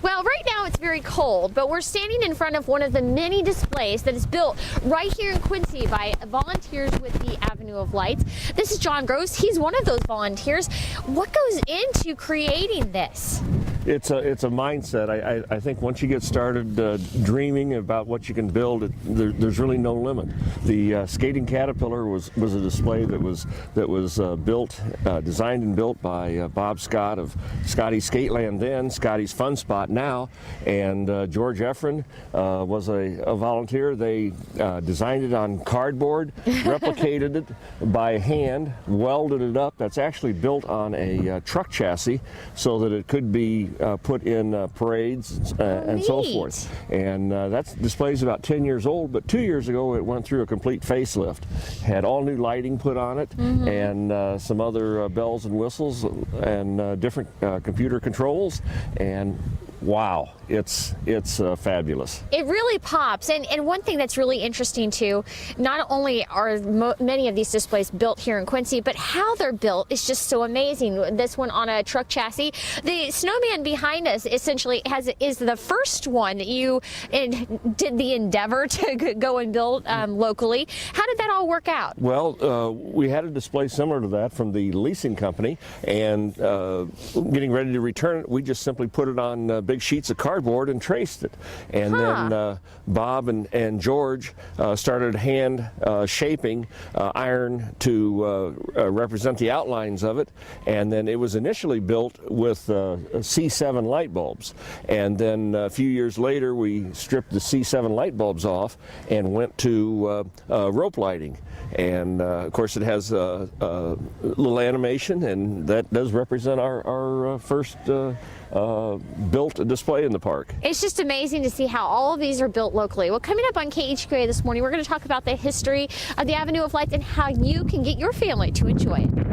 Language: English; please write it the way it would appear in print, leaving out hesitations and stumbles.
Well, right now it's very cold, but we're standing in front of one of the many displays that is built right here in Quincy by volunteers with the Avenue of Lights. This is John Gross. He's one of those volunteers. What goes into creating this? It's a mindset. I think once you get started dreaming about what you can build, there's really no limit. The skating caterpillar was a display that was built, designed and built by Bob Scott of Scotty's Skateland then, Scotty's Fun Spot now, and George Efron was a volunteer. They designed it on cardboard, replicated it by hand, welded it up. That's actually built on a truck chassis so that it could be put in parades and so forth. And that display's about 10 years old, but 2 years ago it went through a complete facelift. Had all new lighting put on it, and some other bells and whistles and different computer controls, and wow, it's fabulous. It really pops, and one thing that's really interesting too, not only are many of these displays built here in Quincy, but how they're built is just so amazing. This one on a truck chassis. The snowman behind us essentially is the first one that you did the endeavor to go and build locally. How did that all work out? Well, we had a display similar to that from the leasing company, and getting ready to return it, we just simply put it on big sheets of cardboard and traced it. And then Bob and George started hand shaping iron to represent the outlines of it. And then it was initially built with C7 light bulbs. And then a few years later, we stripped the C7 light bulbs off and went to rope lighting. And of course, it has a little animation, and that does represent our first built display in the park. It's just amazing to see how all of these are built locally. Well, coming up on KHQA this morning, we're going to talk about the history of the Avenue of Lights and how you can get your family to enjoy it.